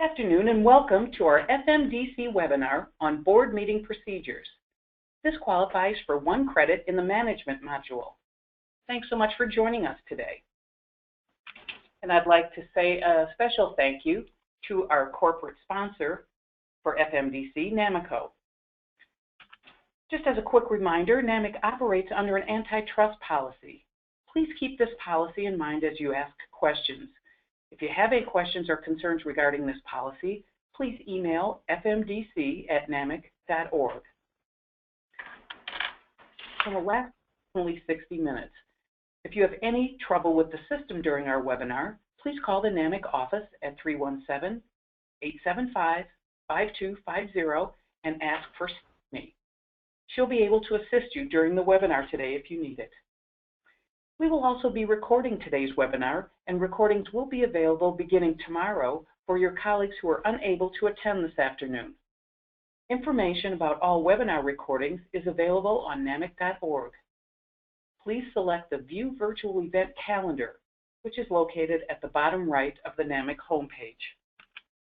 Afternoon and welcome to our FMDC webinar on board meeting procedures. This qualifies for 1 credit in the management module. Thanks so much for joining us today. And I'd like to say a special thank you to our corporate sponsor for FMDC, NAMICO. Just as a quick reminder, NAMIC operates under an antitrust policy. Please keep this policy in mind as you ask questions. If you have any questions or concerns regarding this policy, please email fmdc@namic.org. It will last only 60 minutes. If you have any trouble with the system during our webinar, please call the NAMIC office at 317-875-5250 and ask for me. She'll be able to assist you during the webinar today if you need it. We will also be recording today's webinar, and recordings will be available beginning tomorrow for your colleagues who are unable to attend this afternoon. Information about all webinar recordings is available on namic.org. Please select the View Virtual Event Calendar, which is located at the bottom right of the NAMIC homepage.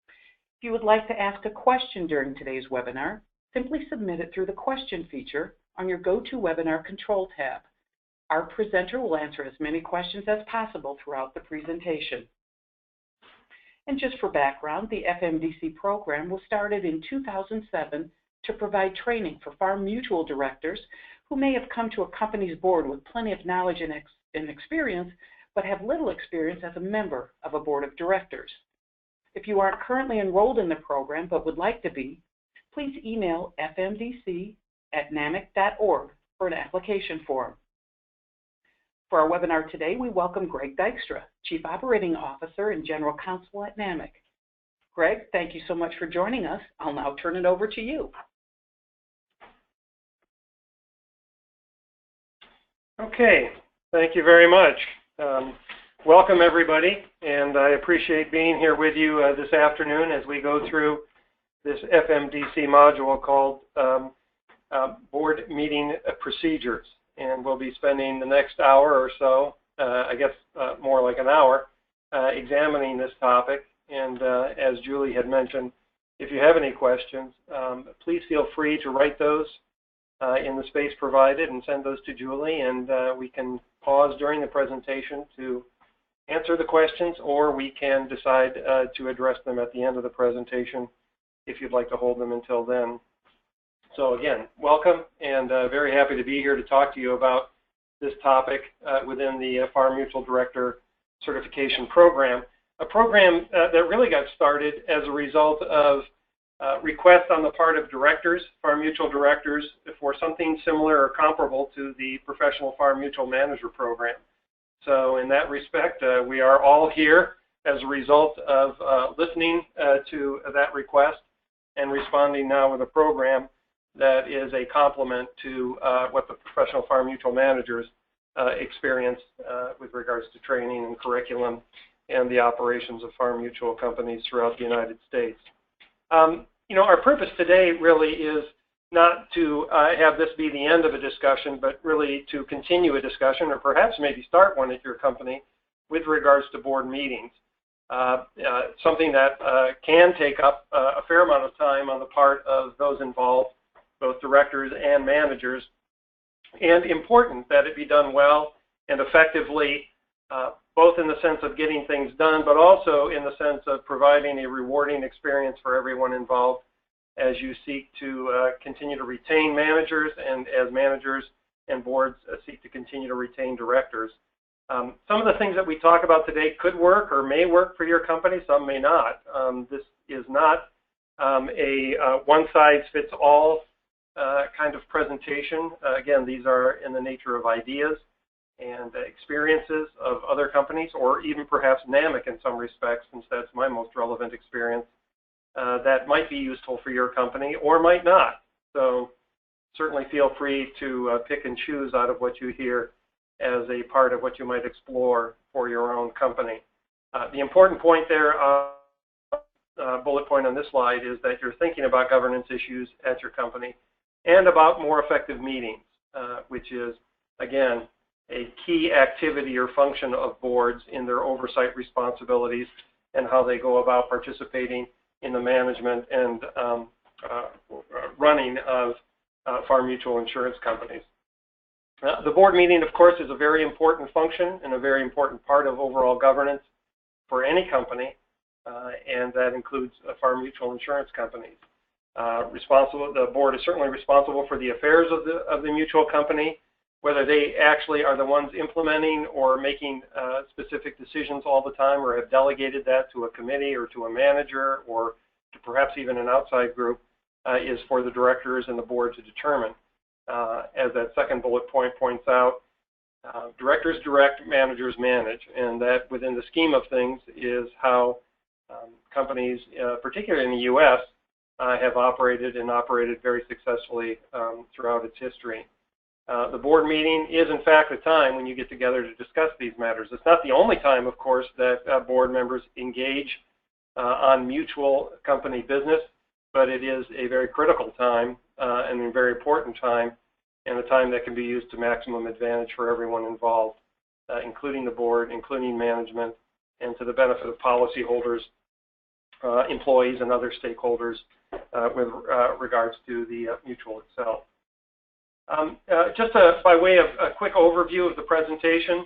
If you would like to ask a question during today's webinar, simply submit it through the question feature on your GoToWebinar Control tab. Our presenter will answer as many questions as possible throughout the presentation. And just for background, the FMDC program was started in 2007 to provide training for farm mutual directors who may have come to a company's board with plenty of knowledge and experience, but have little experience as a member of a board of directors. If you aren't currently enrolled in the program but would like to be, please email fmdc@namic.org for an application form. For our webinar today, we welcome Greg Dykstra, Chief Operating Officer and General Counsel at NAMIC. Greg, thank you so much for joining us. I'll now turn it over to you. Okay, thank you very much. Welcome everybody, and I appreciate being here with you this afternoon as we go through this FMDC module called Board Meeting Procedures. And we'll be spending the next hour or so, I guess more like an hour, examining this topic. And as Julie had mentioned, if you have any questions, please feel free to write those in the space provided and send those to Julie, and we can pause during the presentation to answer the questions, or we can decide to address them at the end of the presentation if you'd like to hold them until then. So again, welcome, and very happy to be here to talk to you about this topic within the Farm Mutual Director Certification Program, a program that really got started as a result of requests on the part of directors, Farm Mutual directors, for something similar or comparable to the Professional Farm Mutual Manager Program. So in that respect, we are all here as a result of listening to that request and responding now with a program that is a complement to what the professional farm mutual managers experience with regards to training and curriculum and the operations of farm mutual companies throughout the United States. You know, our purpose today really is not to have this be the end of a discussion, but really to continue a discussion, or perhaps maybe start one at your company with regards to board meetings. Something that can take up a fair amount of time on the part of those involved, both directors and managers, and important that it be done well and effectively, both in the sense of getting things done, but also in the sense of providing a rewarding experience for everyone involved as you seek to continue to retain managers, and as managers and boards seek to continue to retain directors. Some of the things that we talk about today could work or may work for your company, some may not. This is not a one-size-fits-all kind of presentation. Again, these are in the nature of ideas and experiences of other companies, or even perhaps NAMIC in some respects, since that's my most relevant experience, that might be useful for your company or might not. So certainly feel free to pick and choose out of what you hear as a part of what you might explore for your own company. The important point there, bullet point on this slide, is that you're thinking about governance issues at your company and about more effective meetings, which is, again, a key activity or function of boards in their oversight responsibilities and how they go about participating in the management and running of farm mutual insurance companies. The board meeting, of course, is a very important function and a very important part of overall governance for any company, and that includes farm mutual insurance companies. The board is certainly responsible for the affairs of the mutual company, whether they actually are the ones implementing or making specific decisions all the time, or have delegated that to a committee or to a manager or to perhaps even an outside group, is for the directors and the board to determine. As that second bullet point points out, directors direct, managers manage, and that within the scheme of things is how companies, particularly in the U.S., have operated very successfully throughout its history. The board meeting is, in fact, a time when you get together to discuss these matters. It's not the only time, of course, that board members engage on mutual company business, but it is a very critical time and a very important time, and a time that can be used to maximum advantage for everyone involved, including the board, including management, and to the benefit of policyholders, employees, and other stakeholders with regards to the mutual itself. Just by way of a quick overview of the presentation,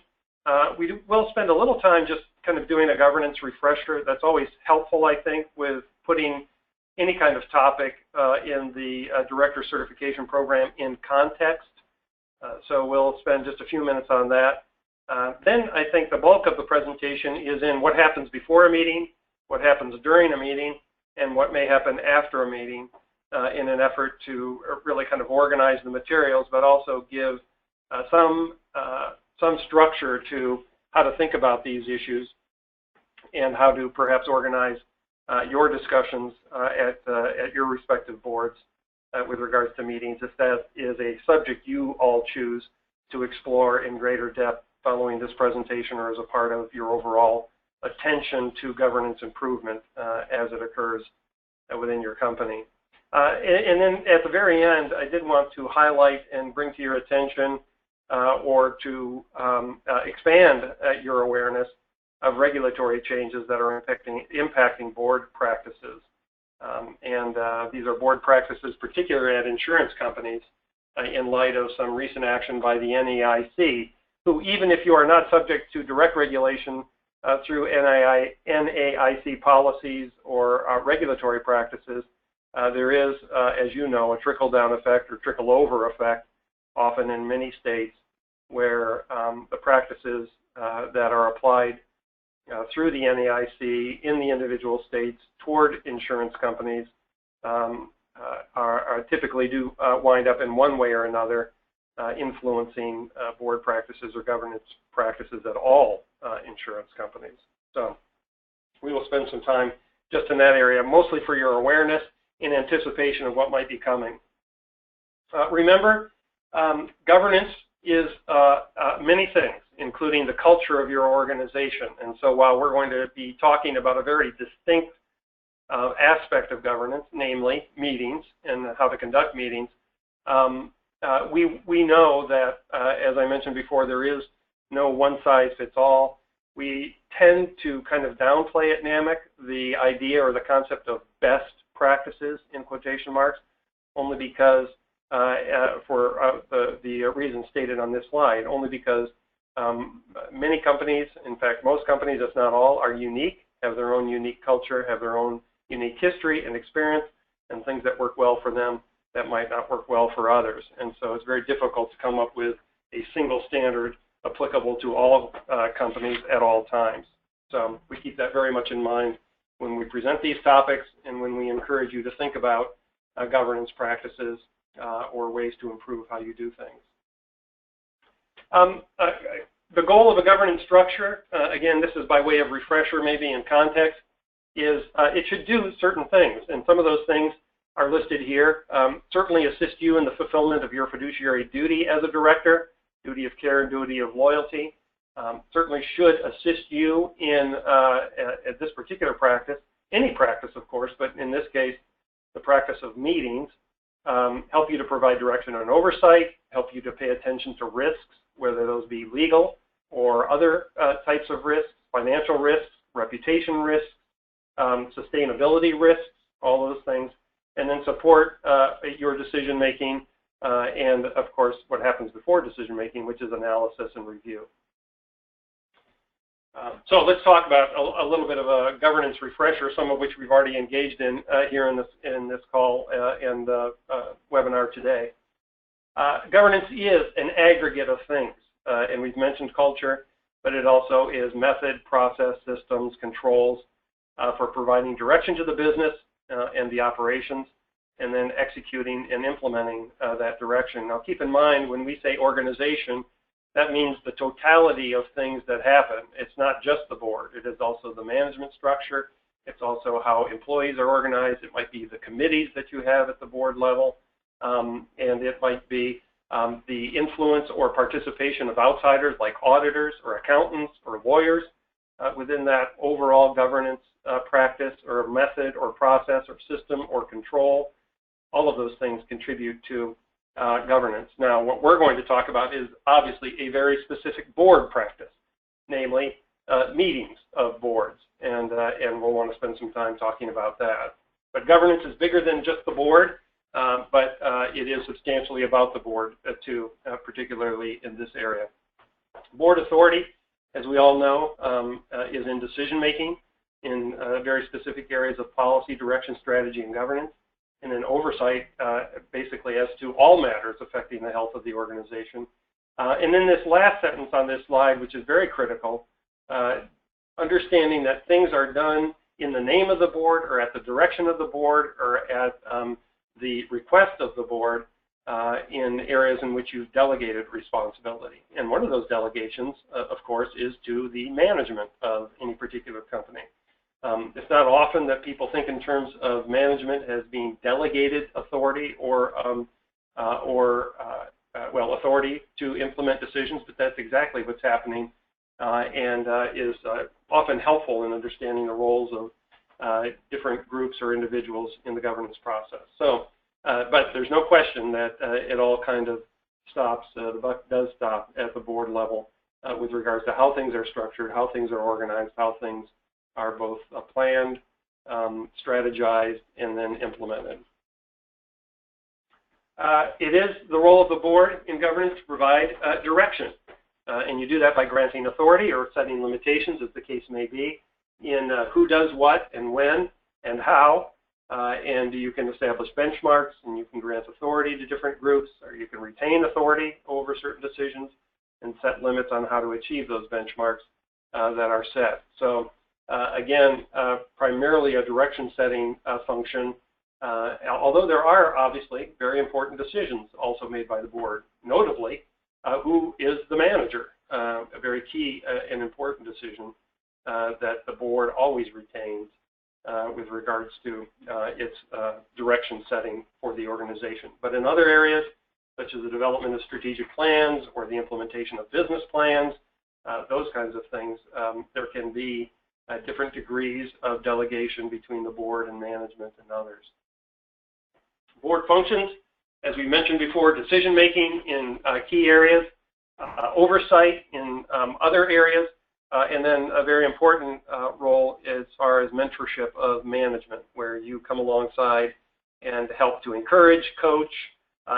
we will spend a little time just kind of doing a governance refresher. That's always helpful, I think, with putting any kind of topic in the director certification program in context. So we'll spend just a few minutes on that. Then I think the bulk of the presentation is in what happens before a meeting, what happens during a meeting, and what may happen after a meeting, in an effort to really kind of organize the materials, but also give some structure to how to think about these issues and how to perhaps organize your discussions at your respective boards with regards to meetings, if that is a subject you all choose to explore in greater depth following this presentation or as a part of your overall attention to governance improvement as it occurs within your company. And then at the very end, I did want to highlight and bring to your attention or to expand your awareness of regulatory changes that are impacting board practices. These are board practices, particularly at insurance companies, in light of some recent action by the NAIC, who, even if you are not subject to direct regulation through NAIC policies or regulatory practices, there is, as you know, a trickle-down effect or trickle-over effect, often in many states, where the practices that are applied through the NAIC in the individual states toward insurance companies are typically do wind up in one way or another influencing board practices or governance practices at all insurance companies. So we will spend some time just in that area, mostly for your awareness in anticipation of what might be coming. Remember, governance is many things, including the culture of your organization. And so while we're going to be talking about a very distinct aspect of governance, namely meetings and how to conduct meetings, we know that, as I mentioned before, there is no one-size-fits-all. We tend to kind of downplay at NAMIC the idea or the concept of best practices, in quotation marks, only because, for the reasons stated on this slide, only because many companies, in fact most companies, if not all, are unique, have their own unique culture, have their own unique history and experience, and things that work well for them that might not work well for others. And so it's very difficult to come up with a single standard applicable to all companies at all times. So we keep that very much in mind when we present these topics and when we encourage you to think about governance practices or ways to improve how you do things. The goal of a governance structure, again, this is by way of refresher maybe in context, is it should do certain things, and some of those things are listed here. Certainly assist you in the fulfillment of your fiduciary duty as a director, duty of care and duty of loyalty. Certainly should assist you in, at this particular practice, any practice of course, but in this case, the practice of meetings, help you to provide direction and oversight, help you to pay attention to risks, whether those be legal or other types of risks, financial risks, reputation risks, sustainability risks, all those things, and then support your decision making, and of course what happens before decision making, which is analysis and review. So let's talk about a little bit of a governance refresher, some of which we've already engaged in here in this call and webinar today. Governance is an aggregate of things, and we've mentioned culture, but it also is method, process, systems, controls for providing direction to the business and the operations, and then executing and implementing that direction. Now keep in mind, when we say organization, that means the totality of things that happen. It's not just the board. It is also the management structure. It's also how employees are organized. It might be the committees that you have at the board level. And it might be the influence or participation of outsiders like auditors or accountants or lawyers within that overall governance practice or method or process or system or control. All of those things contribute to governance. Now, what we're going to talk about is obviously a very specific board practice, namely meetings of boards, and we'll want to spend some time talking about that. But governance is bigger than just the board, but it is substantially about the board too, particularly in this area. Board authority, as we all know, is in decision making in very specific areas of policy, direction, strategy, and governance, and then oversight basically as to all matters affecting the health of the organization. And then this last sentence on this slide, which is very critical, understanding that things are done in the name of the board or at the direction of the board or at the request of the board in areas in which you've delegated responsibility. And one of those delegations, of course, is to the management of any particular company. It's not often that people think in terms of management as being delegated authority or authority to implement decisions, but that's exactly what's happening and is often helpful in understanding the roles of different groups or individuals in the governance process. So, but there's no question that it all kind of stops, the buck does stop at the board level with regards to how things are structured, how things are organized, how things are both planned, strategized, and then implemented. It is the role of the board in governance to provide direction, and you do that by granting authority or setting limitations, as the case may be, in who does what and when and how, and you can establish benchmarks, and you can grant authority to different groups, or you can retain authority over certain decisions and set limits on how to achieve those benchmarks that are set. So again, primarily a direction-setting function, although there are obviously very important decisions also made by the board, notably who is the manager, a very key and important decision that the board always retains with regards to its direction setting for the organization. But in other areas, such as the development of strategic plans or the implementation of business plans, those kinds of things, there can be different degrees of delegation between the board and management and others. Board functions, as we mentioned before, decision-making in key areas, oversight in other areas, and then a very important role as far as mentorship of management, where you come alongside and help to encourage, coach,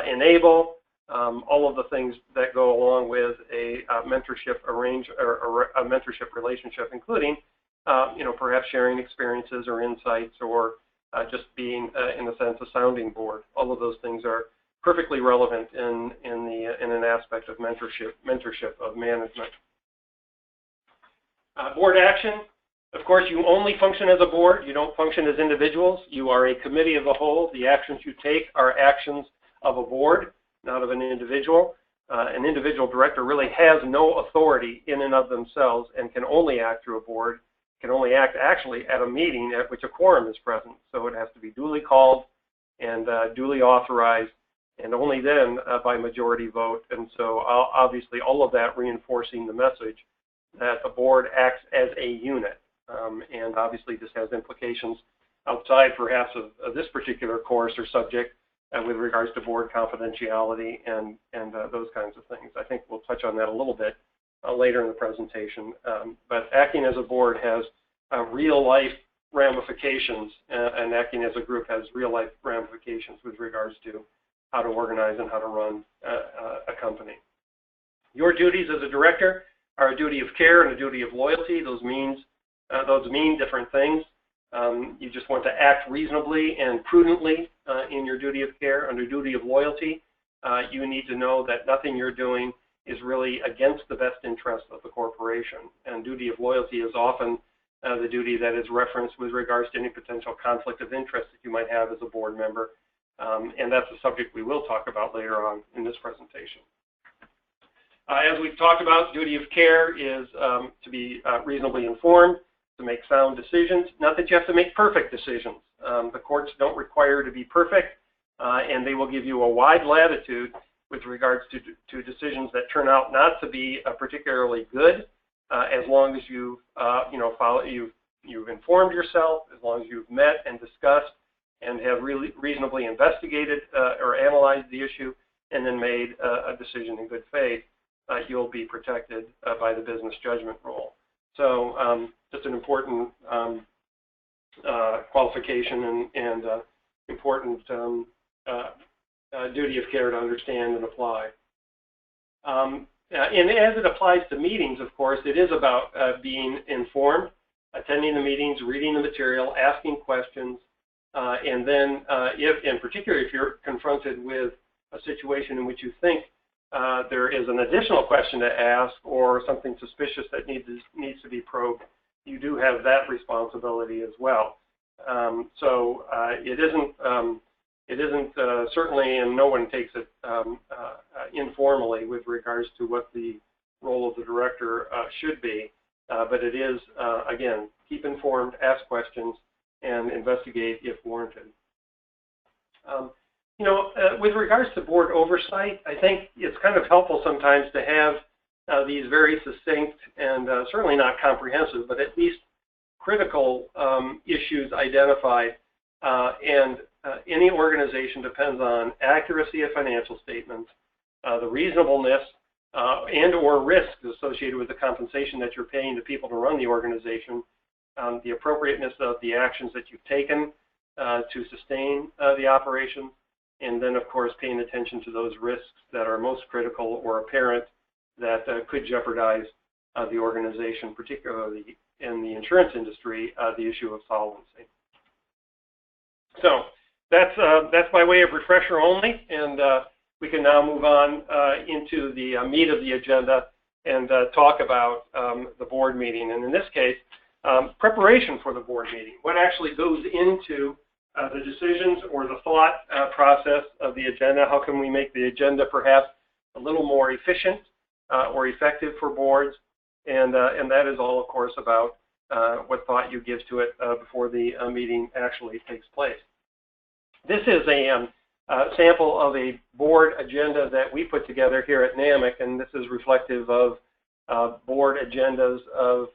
enable, all of the things that go along with a mentorship a mentorship relationship, including perhaps sharing experiences or insights or just being, in a sense, a sounding board. All of those things are perfectly relevant in an aspect of mentorship of management. Board action. Of course, you only function as a board. You don't function as individuals. You are a committee of the whole. The actions you take are actions of a board, not of an individual. An individual director really has no authority in and of themselves and can only act through a board, can only act actually at a meeting at which a quorum is present. So it has to be duly called and duly authorized, and only then by majority vote. And so obviously all of that reinforcing the message that the board acts as a unit. And obviously this has implications outside perhaps of this particular course or subject with regards to board confidentiality and those kinds of things. I think we'll touch on that a little bit later in the presentation. But acting as a board has real life ramifications, and acting as a group has real-life ramifications with regards to how to organize and how to run a company. Your duties as a director are a duty of care and a duty of loyalty. Those mean different things. You just want to act reasonably and prudently in your duty of care. Under duty of loyalty, you need to know that nothing you're doing is really against the best interest of the corporation. And duty of loyalty is often the duty that is referenced with regards to any potential conflict of interest that you might have as a board member. And that's a subject we will talk about later on in this presentation. As we've talked about, duty of care is to be reasonably informed, to make sound decisions. Not that you have to make perfect decisions. The courts don't require to be perfect, and they will give you a wide latitude with regards to decisions that turn out not to be particularly good, as long as you've you've informed yourself, as long as you've met and discussed and have really reasonably investigated or analyzed the issue, and then made a decision in good faith. You'll be protected by the business judgment rule. So just an important qualification and important duty of care to understand and apply. And as it applies to meetings, of course, it is about being informed, attending the meetings, reading the material, asking questions, and then in particular, if you're confronted with a situation in which you think there is an additional question to ask or something suspicious that needs to be probed, you do have that responsibility as well. So it isn't certainly, and no one takes it informally with regards to what the role of the director should be, but it is, again, keep informed, ask questions, and investigate if warranted. With regards to board oversight, I think it's kind of helpful sometimes to have these very succinct and certainly not comprehensive, but at least critical issues identified. And any organization depends on accuracy of financial statements, the reasonableness and or risks associated with the compensation that you're paying to people to run the organization, the appropriateness of the actions that you've taken to sustain the operation, and then, of course, paying attention to those risks that are most critical or apparent that could jeopardize the organization, particularly in the insurance industry, the issue of solvency. So that's by way of refresher only, and we can now move on into the meat of the agenda and talk about the board meeting. And in this case, preparation for the board meeting. What actually goes into the decisions or the thought process of the agenda? How can we make the agenda perhaps a little more efficient or effective for boards? And that is all, of course, about what thought you give to it before the meeting actually takes place. This is a sample of a board agenda that we put together here at NAMIC, and this is reflective of board agendas of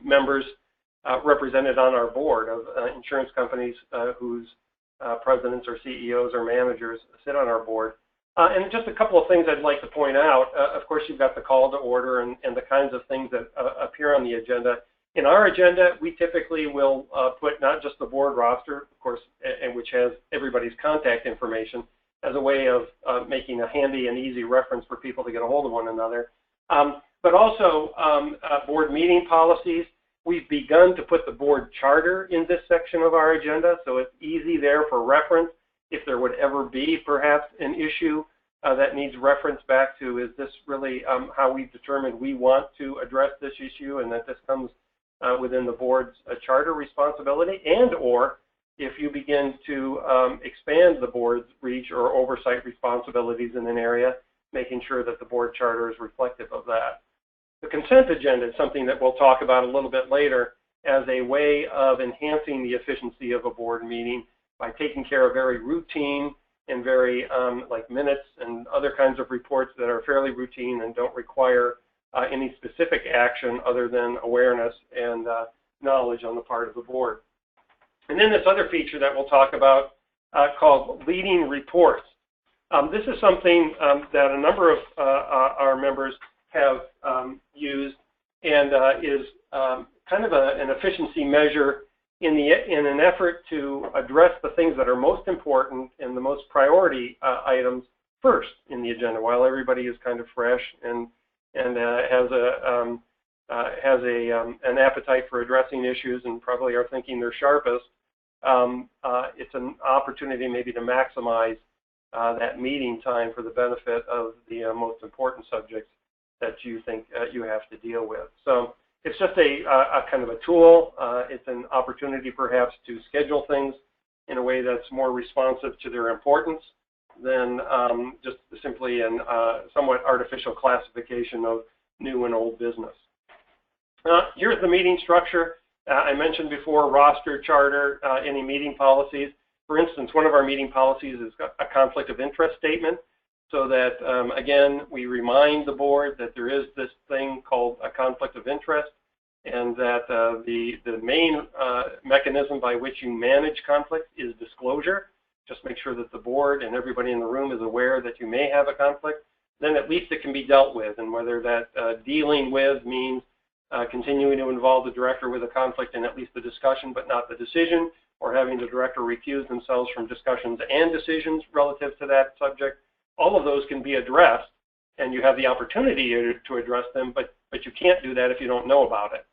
members represented on our board of insurance companies whose presidents or CEOs or managers sit on our board. And just a couple of things I'd like to point out. Of course, you've got the call to order and the kinds of things that appear on the agenda. In our agenda, we typically will put not just the board roster, of course, and which has everybody's contact information as a way of making a handy and easy reference for people to get a hold of one another, but also board meeting policies. We've begun to put the board charter in this section of our agenda, so it's easy there for reference. If there would ever be perhaps an issue that needs reference back to, is this really how we've determined we want to address this issue, and that this comes within the board's charter responsibility, and or if you begin to expand the board's reach or oversight responsibilities in an area, making sure that the board charter is reflective of that. The consent agenda is something that we'll talk about a little bit later as a way of enhancing the efficiency of a board meeting by taking care of very routine and very like minutes and other kinds of reports that are fairly routine and don't require any specific action other than awareness and knowledge on the part of the board. And then this other feature that we'll talk about called leading reports. This is something that a number of our members have used and is kind of an efficiency measure in an effort to address the things that are most important and the most priority items first in the agenda, while everybody is kind of fresh and has an appetite for addressing issues and probably are thinking they're sharpest. It's an opportunity maybe to maximize that meeting time for the benefit of the most important subjects that you think you have to deal with. So it's just a kind of a tool. It's an opportunity perhaps to schedule things in a way that's more responsive to their importance than just simply an somewhat artificial classification of new and old business. Here's the meeting structure. I mentioned before roster, charter, any meeting policies. For instance, one of our meeting policies is a conflict of interest statement, so that, again, we remind the board that there is this thing called a conflict of interest, and that the main mechanism by which you manage conflict is disclosure. Just make sure that the board and everybody in the room is aware that you may have a conflict. Then at least it can be dealt with, and whether that dealing with means continuing to involve the director with a conflict in at least the discussion but not the decision, or having the director recuse themselves from discussions and decisions relative to that subject. All of those can be addressed, and you have the opportunity to address them, but you can't do that if you don't know about it.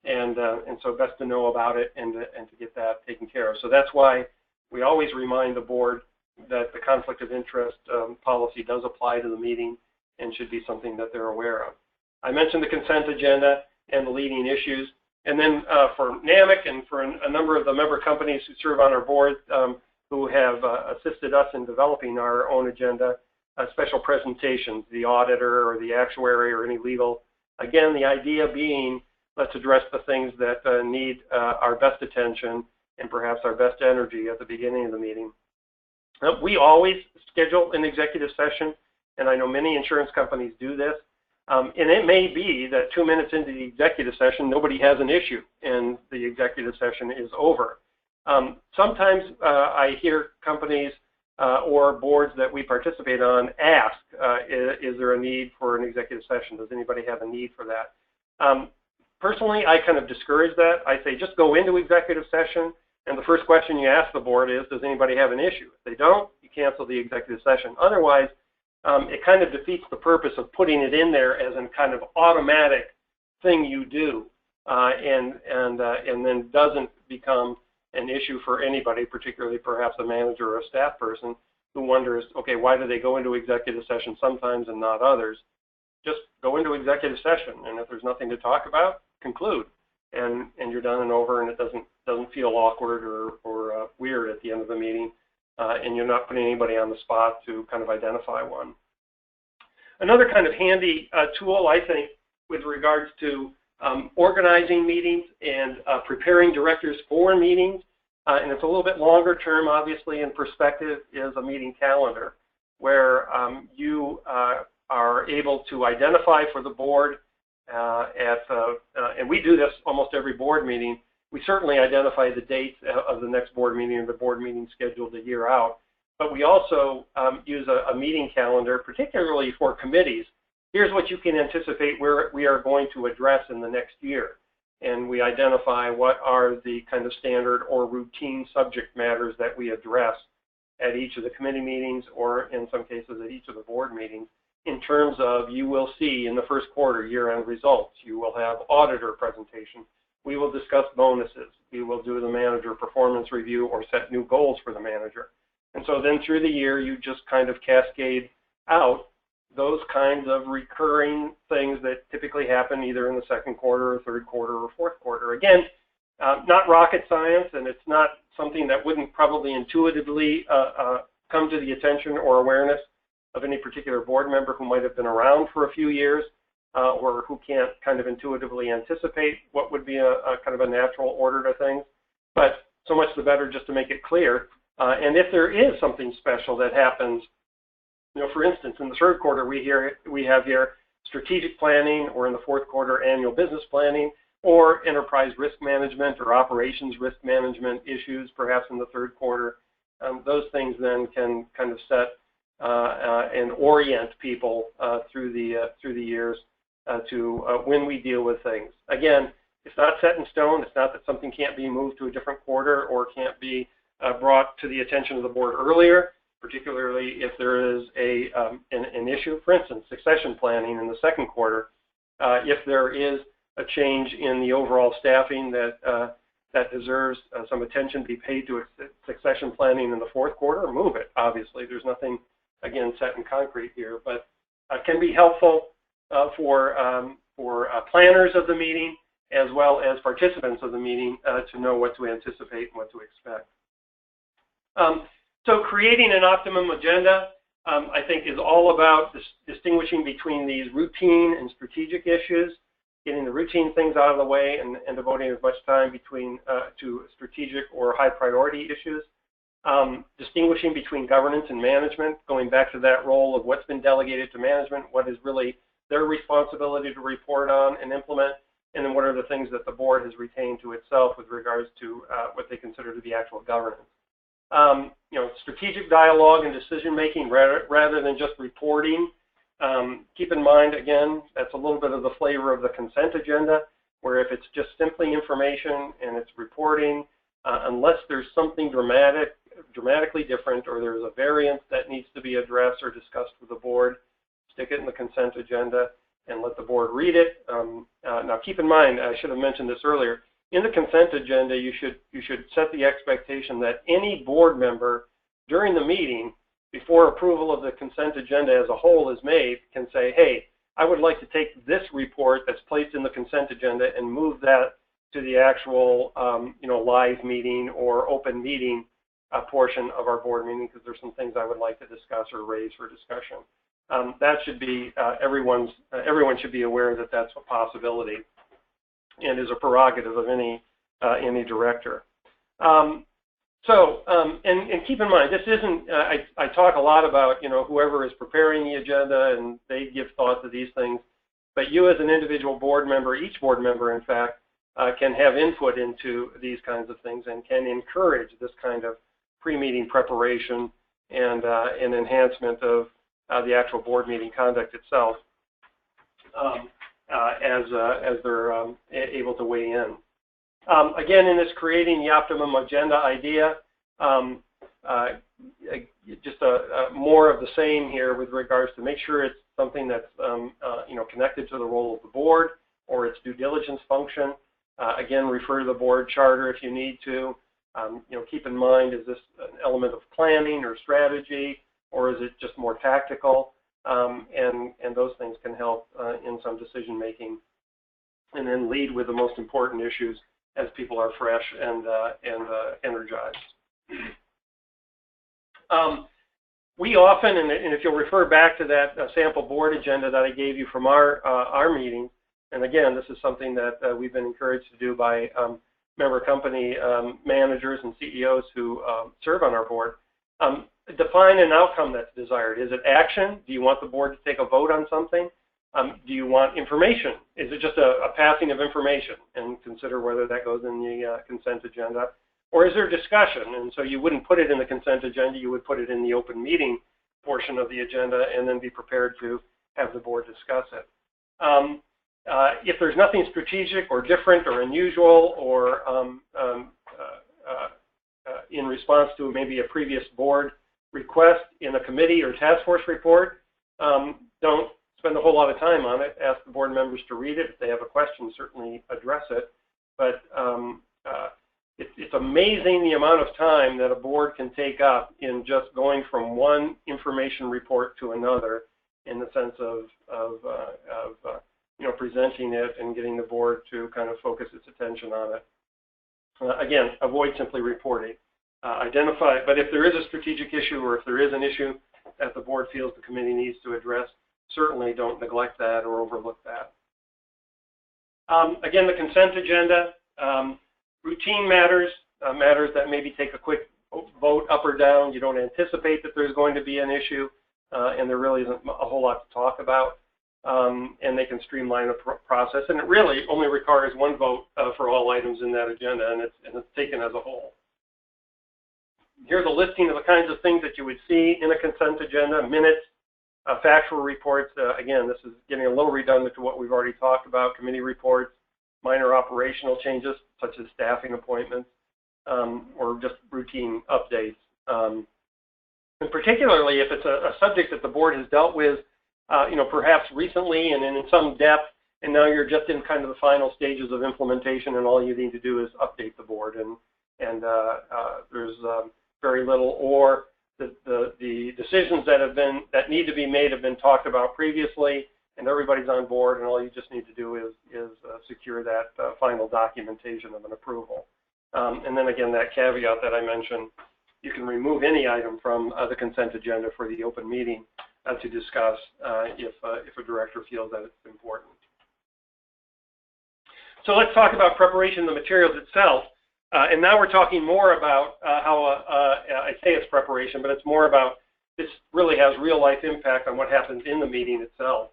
And so best to know about it and to get that taken care of. So that's why we always remind the board that the conflict of interest policy does apply to the meeting and should be something that they're aware of. I mentioned the consent agenda and the leading issues. And then for NAMIC and for a number of the member companies who serve on our board who have assisted us in developing our own agenda, special presentations, the auditor or the actuary or any legal. Again, the idea being, let's address the things that need our best attention and perhaps our best energy at the beginning of the meeting. We always schedule an executive session, and I know many insurance companies do this. And it may be that 2 minutes into the executive session, nobody has an issue and the executive session is over. Sometimes I hear companies or boards that we participate on ask, is there a need for an executive session? Does anybody have a need for that? Personally, I kind of discourage that. I say just go into executive session, and the first question you ask the board is, does anybody have an issue? If they don't, you cancel the executive session. Otherwise, it kind of defeats the purpose of putting it in there as a kind of automatic thing you do, and then doesn't become an issue for anybody, particularly perhaps a manager or a staff person who wonders, okay, why do they go into executive session sometimes and not others? Just go into executive session, and if there's nothing to talk about, conclude, and you're done and over, and it doesn't feel awkward or weird at the end of the meeting. And you're not putting anybody on the spot to kind of identify one. Another kind of handy tool, I think, with regards to organizing meetings and preparing directors for meetings, and it's a little bit longer term, obviously, in perspective, is a meeting calendar, where you are able to identify for the board and we do this almost every board meeting. We certainly identify the dates of the next board meeting or the board meeting scheduled a year out, but we also use a meeting calendar, particularly for committees. Here's what you can anticipate we are going to address in the next year. And we identify what are the kind of standard or routine subject matters that we address at each of the committee meetings, or in some cases at each of the board meetings, in terms of, you will see in the first quarter year-end results. You will have auditor presentation. We will discuss bonuses. We will do the manager performance review or set new goals for the manager. And so then through the year, you just kind of cascade out those kinds of recurring things that typically happen either in the second quarter or third quarter or fourth quarter. Again, not rocket science, and it's not something that wouldn't probably intuitively come to the attention or awareness of any particular board member who might have been around for a few years, or who can't kind of intuitively anticipate what would be a kind of a natural order to things. But so much the better just to make it clear. And if there is something special that happens, you know, for instance, in the third quarter we have here strategic planning, or in the fourth quarter annual business planning, or enterprise risk management or operations risk management issues, perhaps in the third quarter. Those things then can kind of set and orient people through the years to when we deal with things. Again, It's not set in stone. It's not that something can't be moved to a different quarter or can't be brought to the attention of the board earlier, particularly if there is an issue. For instance, succession planning in the second quarter. If there is a change in the overall staffing that deserves some attention to be paid to succession planning in the fourth quarter, move it. Obviously, there's nothing, again, set in concrete here, but can be helpful for planners of the meeting as well as participants of the meeting to know what to anticipate and what to expect. So creating an optimum agenda, I think, is all about distinguishing between these routine and strategic issues, getting the routine things out of the way and devoting as much time to strategic or high priority issues. Distinguishing between governance and management, going back to that role of what's been delegated to management, what is really their responsibility to report on and implement, and then what are the things that the board has retained to itself with regards to what they consider to be actual governance. Strategic dialogue and decision making rather than just reporting. Keep in mind, again, that's a little bit of the flavor of the consent agenda, where if it's just simply information and it's reporting, unless there's something dramatically different or there's a variance that needs to be addressed or discussed with the board, stick it in the consent agenda and let the board read it. Now keep in mind, I should have mentioned this earlier, in the consent agenda you should set the expectation that any board member during the meeting, before approval of the consent agenda as a whole is made, can say, hey, I would like to take this report that's placed in the consent agenda and move that to the actual live meeting or open meeting portion of our board meeting, because there's some things I would like to discuss or raise for discussion. That should be everyone should be aware that that's a possibility and is a prerogative of any director. And keep in mind, this isn't. I talk a lot about whoever is preparing the agenda and they give thought to these things, but you as an individual board member, each board member, in fact, can have input into these kinds of things and can encourage this kind of pre-meeting preparation and an enhancement of the actual board meeting conduct itself as they're able to weigh in. Again, in this creating the optimum agenda idea, just more of the same here with regards to make sure it's something that's connected to the role of the board or its due diligence function. Again, refer to the board charter if you need to. Keep in mind, is this an element of planning or strategy, or is it just more tactical? And those things can help in some decision making, and then lead with the most important issues as people are fresh and energized. We often, and if you'll refer back to that sample board agenda that I gave you from our meeting, and again, this is something that we've been encouraged to do by member company managers and CEOs who serve on our board. Define an outcome that's desired. Is it action? Do you want the board to take a vote on something? Do you want information? Is it just a passing of information? And consider whether that goes in the consent agenda. Or is there discussion? And so you wouldn't put it in the consent agenda, you would put it in the open meeting portion of the agenda and then be prepared to have the board discuss it. If there's nothing strategic or different or unusual or in response to maybe a previous board request in a committee or task force report, don't spend a whole lot of time on it. Ask the board members to read it. If they have a question, certainly address it. But it's amazing the amount of time that a board can take up in just going from one information report to another, in the sense of presenting it and getting the board to kind of focus its attention on it. Again, avoid simply reporting. Identify, but if there is a strategic issue or if there is an issue that the board feels the committee needs to address, certainly don't neglect that or overlook that. Again, the consent agenda, routine matters, matters that maybe take a quick vote up or down. You don't anticipate that there's going to be an issue, and there really isn't a whole lot to talk about, and they can streamline the process. And it really only requires one vote for all items in that agenda, and it's taken as a whole. Here's a listing of the kinds of things that you would see in a consent agenda: minutes, factual reports. Again, this is getting a little redundant to what we've already talked about: committee reports, minor operational changes, such as staffing appointments, or just routine updates. And particularly if it's a subject that the board has dealt with, perhaps recently and in some depth, and now you're just in kind of the final stages of implementation, and all you need to do is update the board, and there's very little, or the decisions that need to be made have been talked about previously, and everybody's on board, and all you just need to do is secure that final documentation of an approval. And then again, that caveat that I mentioned, you can remove any item from the consent agenda for the open meeting to discuss if a director feels that it's important. So let's talk about preparation of the materials itself. And now we're talking more about how I say it's preparation, but it's more about this really has real life impact on what happens in the meeting itself.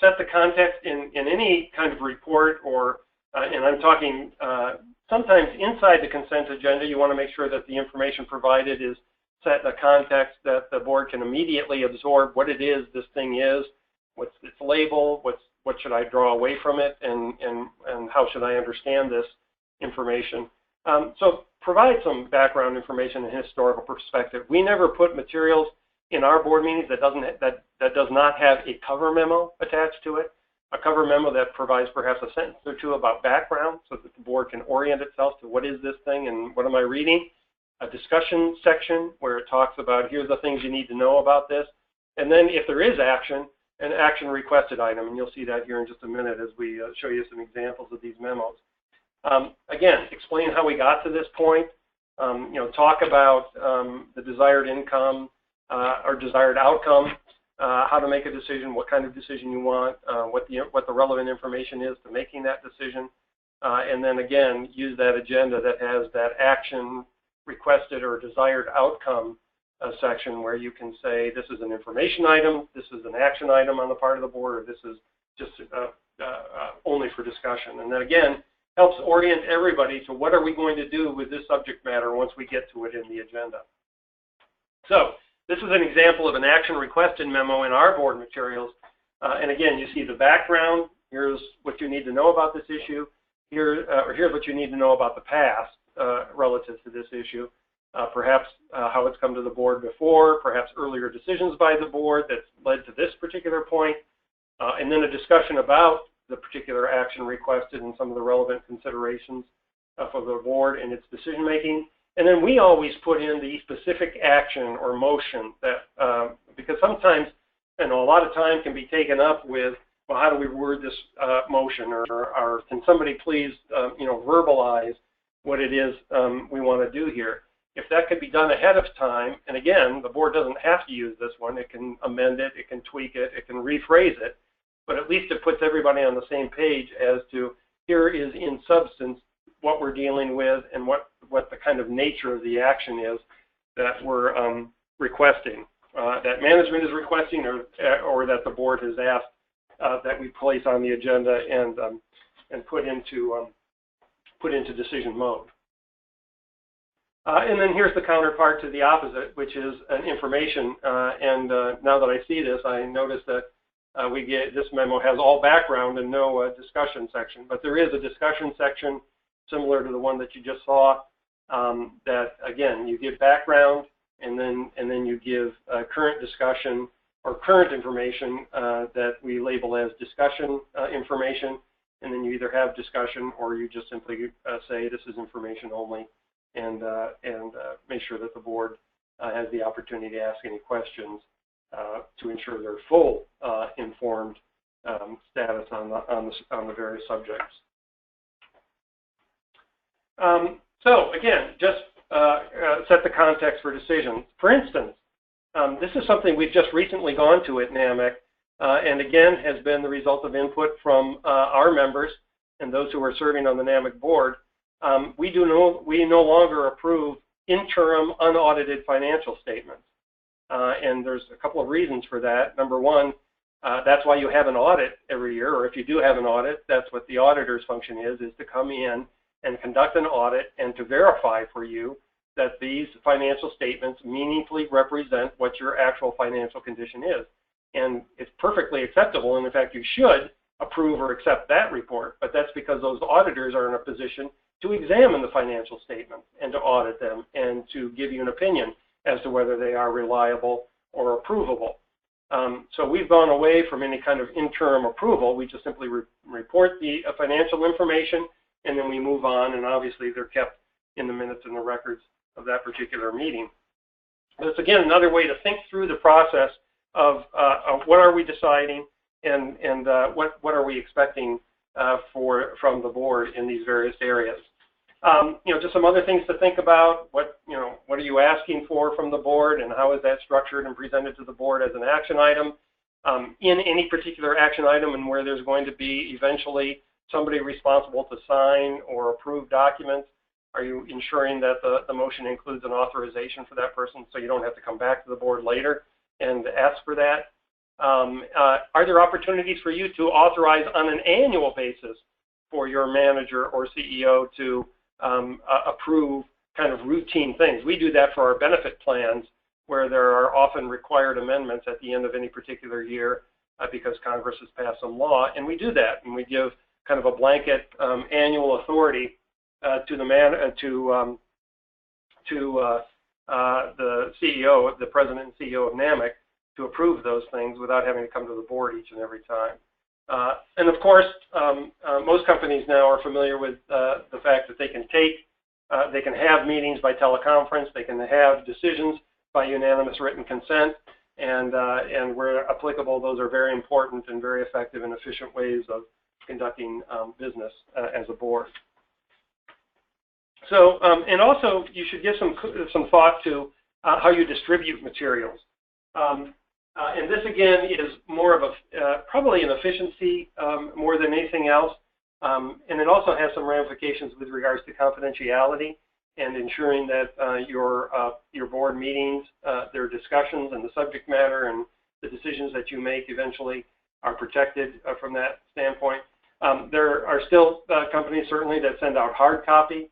Set the context in any kind of report, or and I'm talking sometimes inside the consent agenda. You want to make sure that the information provided is set in a context that the board can immediately absorb what it is this thing is, what's its label, what should I draw away from it, and how should I understand this information. So provide some background information and historical perspective. We never put materials in our board meetings that does not have a cover memo attached to it, a cover memo that provides perhaps a sentence or two about background so that the board can orient itself to what is this thing and what am I reading, a discussion section where it talks about here's the things you need to know about this, and then if there is action, an action requested item, and you'll see that here in just a minute as we show you some examples of these memos. Again, explain how we got to this point, talk about the desired income or desired outcome, how to make a decision, what kind of decision you want, what the relevant information is to making that decision, and then again, use that agenda that has that action requested or desired outcome section where you can say this is an information item, this is an action item on the part of the board, or this is just only for discussion. And then again, helps orient everybody to what are we going to do with this subject matter once we get to it in the agenda. So this is an example of an action requested memo in our board materials. And again, you see the background. Here's what you need to know about this issue. Here's what you need to know about the past relative to this issue. Perhaps how it's come to the board before, perhaps earlier decisions by the board that's led to this particular point, and then a discussion about the particular action requested and some of the relevant considerations for the board and its decision making. And then we always put in the specific action or motion that, because sometimes, a lot of time can be taken up with, well, how do we word this motion, or can somebody please, verbalize what it is we want to do here. If that could be done ahead of time, and again, the board doesn't have to use this one, it can amend it, it can tweak it, it can rephrase it, but at least it puts everybody on the same page as to here is in substance what we're dealing with and what the kind of nature of the action is that we're requesting, that management is requesting, or that the board has asked that we place on the agenda and put into decision mode. And then here's the counterpart to the opposite, which is an information. Now that I see this, I notice that this memo has all background and no discussion section. But there is a discussion section similar to the one that you just saw. That again, you give background, and then you give current discussion or current information that we label as discussion information. And then you either have discussion or you just simply say this is information only. And make sure that the board has the opportunity to ask any questions to ensure their full informed status on the various subjects. So again, just set the context for decisions. For instance, this is something we've just recently gone to at NAMIC, and again has been the result of input from our members and those who are serving on the NAMIC board. We no longer approve interim unaudited financial statements. And there's a couple of reasons for that. Number one, that's why you have an audit every year, or if you do have an audit, that's what the auditor's function is to come in and conduct an audit and to verify for you that these financial statements meaningfully represent what your actual financial condition is. And it's perfectly acceptable, and in fact you should approve or accept that report, but that's because those auditors are in a position to examine the financial statements and to audit them and to give you an opinion as to whether they are reliable or approvable. So we've gone away from any kind of interim approval. We just simply report the financial information, and then we move on, and obviously they're kept in the minutes and the records of that particular meeting. But it's, again, another way to think through the process of what are we deciding and what are we expecting from the board in these various areas. Just some other things to think about. What are you asking for from the board, and how is that structured and presented to the board as an action item? In any particular action item, and where there's going to be eventually somebody responsible to sign or approve documents, are you ensuring that the motion includes an authorization for that person so you don't have to come back to the board later and ask for that? Are there opportunities for you to authorize on an annual basis for your manager or CEO to approve kind of routine things? We do that for our benefit plans, where there are often required amendments at the end of any particular year because Congress has passed some law, and we do that, and we give kind of a blanket annual authority to the the CEO, the president and CEO of NAMIC, to approve those things without having to come to the board each and every time. And of course, most companies now are familiar with the fact that they can have meetings by teleconference, they can have decisions by unanimous written consent, and where applicable, those are very important and very effective and efficient ways of conducting business as a board. So, and also you should give some thought to how you distribute materials. And this again is more of a probably an efficiency more than anything else, and it also has some ramifications with regards to confidentiality and ensuring that your board meetings, their discussions and the subject matter and the decisions that you make eventually are protected from that standpoint. There are still companies certainly that send out hard copy.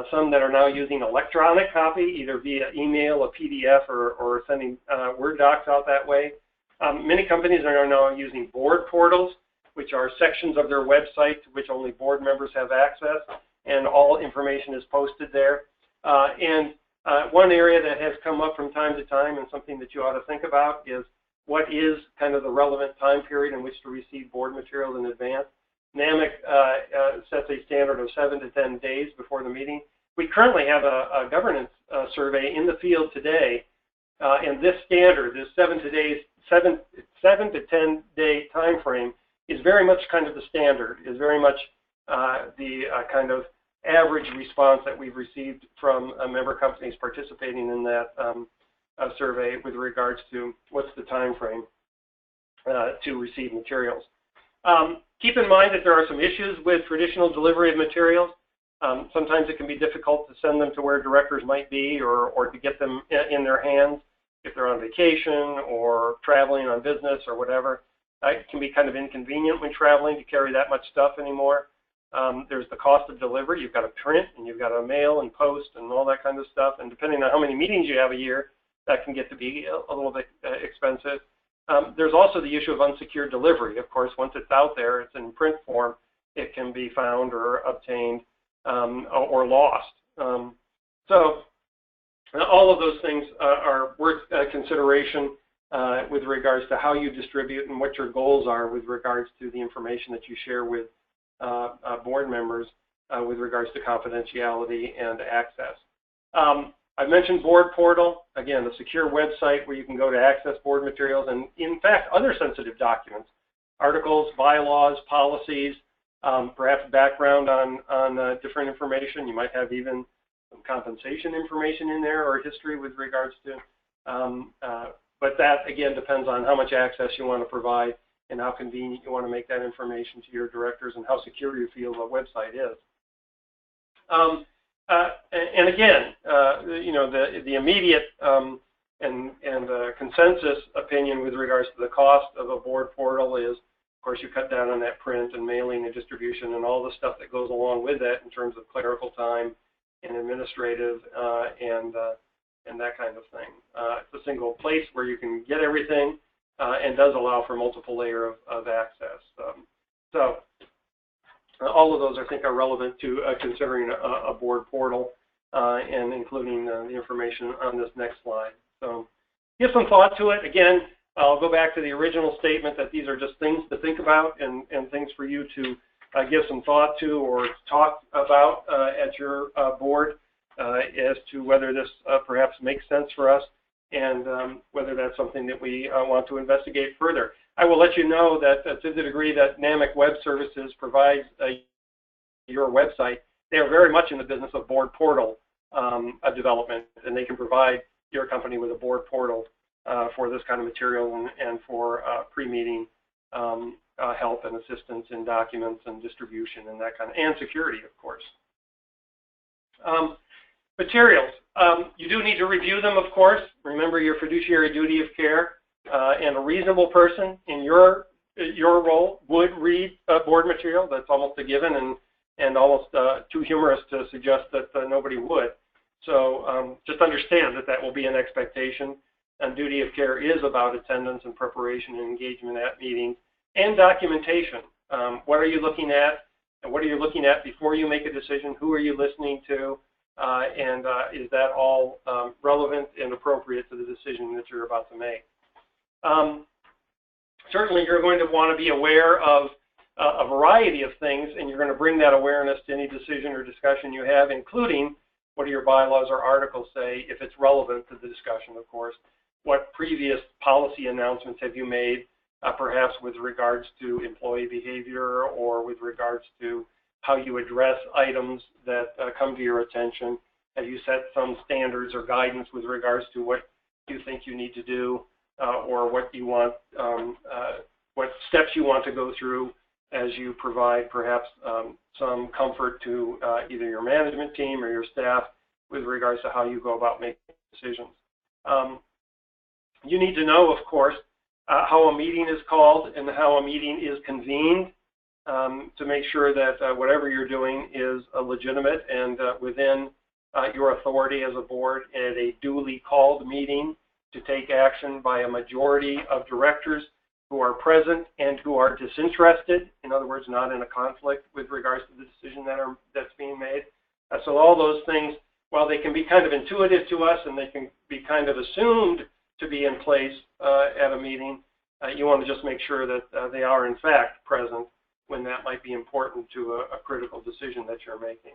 Some that are now using electronic copy, either via email, a PDF, or sending Word docs out that way. Many companies are now using board portals, which are sections of their website to which only board members have access, and all information is posted there. One area that has come up from time to time, and something that you ought to think about, is what is kind of the relevant time period in which to receive board materials in advance. NAMIC sets a standard of 7 to 10 days before the meeting. We currently have a governance survey in the field today, and this standard, this 7 to 10 day time frame, is very much kind of the standard, is very much the kind of average response that we've received from member companies participating in that survey with regards to what's the time frame to receive materials. Keep in mind that there are some issues with traditional delivery of materials. Sometimes it can be difficult to send them to where directors might be, or to get them in their hands if they're on vacation or traveling on business or whatever. It can be kind of inconvenient when traveling to carry that much stuff anymore. There's the cost of delivery. You've got to print, and you've got to mail and post and all that kind of stuff. And depending on how many meetings you have a year, that can get to be a little bit expensive. There's also the issue of unsecured delivery. Of course, once it's out there, it's in print form, it can be found or obtained or lost. So all of those things are worth consideration with regards to how you distribute and what your goals are with regards to the information that you share with board members with regards to confidentiality and access. I mentioned board portal, again, a secure website where you can go to access board materials and, in fact, other sensitive documents, articles, bylaws, policies, perhaps background on different information. You might have even some compensation information in there or history with regards to, but that, again, depends on how much access you want to provide and how convenient you want to make that information to your directors and how secure you feel the website is. And again, the immediate and consensus opinion with regards to the cost of a board portal is, of course, you cut down on that print and mailing and distribution and all the stuff that goes along with that in terms of clerical time and administrative and that kind of thing. It's a single place where you can get everything and does allow for multiple layer of access. So all of those, I think, are relevant to considering a board portal and including the information on this next slide. So give some thought to it. Again, I'll go back to the original statement that these are just things to think about and things for you to give some thought to or talk about at your board as to whether this perhaps makes sense for us and whether that's something that we want to investigate further. I will let you know that to the degree that NAMIC Web Services provides your website, they are very much in the business of board portal development, and they can provide your company with a board portal for this kind of material and for pre-meeting help and assistance in documents and distribution and that kind of, and security, of course. Materials. You do need to review them, of course. Remember your fiduciary duty of care, and a reasonable person in your role would read board material. That's almost a given, and almost too humorous to suggest that nobody would. So just understand that will be an expectation. And duty of care is about attendance and preparation and engagement at meetings and documentation. What are you looking at? And what are you looking at before you make a decision? Who are you listening to? And is that all relevant and appropriate to the decision that you're about to make? Certainly, you're going to want to be aware of a variety of things, and you're going to bring that awareness to any decision or discussion you have, including what do your bylaws or articles say, if it's relevant to the discussion, of course. What previous policy announcements have you made, perhaps with regards to employee behavior or with regards to how you address items that come to your attention? Have you set some standards or guidance with regards to what you think you need to do or what you want, what steps you want to go through as you provide perhaps some comfort to either your management team or your staff with regards to how you go about making decisions. You need to know, of course, how a meeting is called and how a meeting is convened to make sure that whatever you're doing is legitimate and within your authority as a board, at a duly called meeting to take action by a majority of directors who are present and who are disinterested, in other words, not in a conflict with regards to the decision that's being made. So all those things, while they can be kind of intuitive to us and they can be kind of assumed to be in place at a meeting, you want to just make sure that they are in fact present when that might be important to a critical decision that you're making.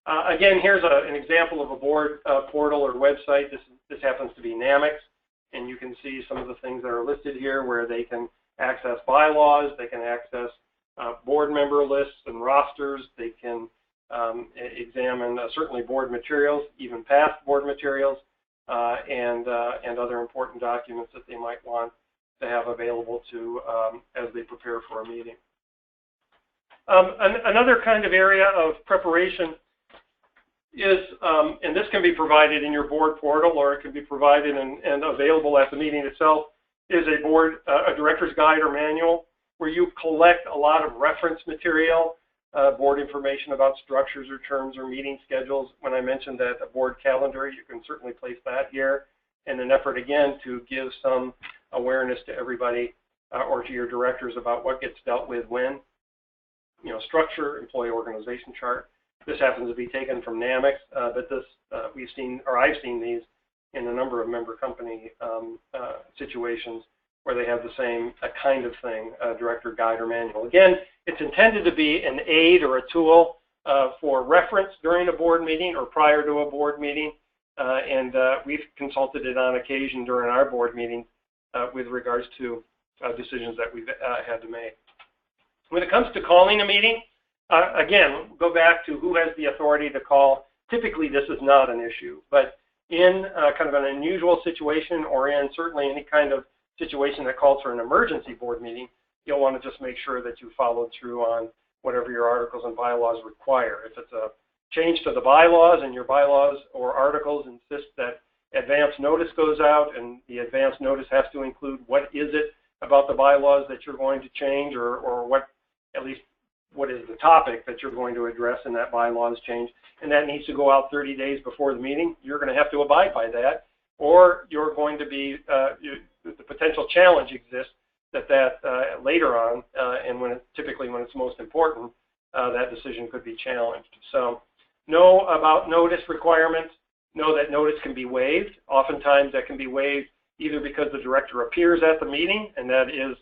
Again, here's an example of a board portal or website. This happens to be NAMIC's, and you can see some of the things that are listed here where they can access bylaws, they can access board member lists and rosters, they can examine certainly board materials, even past board materials, and other important documents that they might want to have available to as they prepare for a meeting. Another kind of area of preparation is, and this can be provided in your board portal or it can be provided and available at the meeting itself, is a director's guide or manual where you collect a lot of reference material, board information about structures or terms or meeting schedules. When I mentioned that a board calendar, you can certainly place that here in an effort, again, to give some awareness to everybody or to your directors about what gets dealt with when. You know, structure, employee organization chart. This happens to be taken from NAMIC, but this we've seen, or I've seen these in a number of member company situations where they have the same kind of thing, director guide or manual. Again, it's intended to be an aid or a tool for reference during a board meeting or prior to a board meeting, and we've consulted it on occasion during our board meetings with regards to decisions that we've had to make. When it comes to calling a meeting, again, go back to who has the authority to call. Typically, this is not an issue, but in kind of an unusual situation or in certainly any kind of situation that calls for an emergency board meeting, you'll want to just make sure that you followed through on whatever your articles and bylaws require. If it's a change to the bylaws and your bylaws or articles insist that advance notice goes out and the advance notice has to include what is it about the bylaws that you're going to change or what, at least what is the topic that you're going to address in that bylaws change, and that needs to go out 30 days before the meeting, you're going to have to abide by that, or you're going to be, the potential challenge exists later on, and typically when it's most important, that decision could be challenged. So know about notice requirements. Know that notice can be waived. Oftentimes that can be waived either because the director appears at the meeting, and that is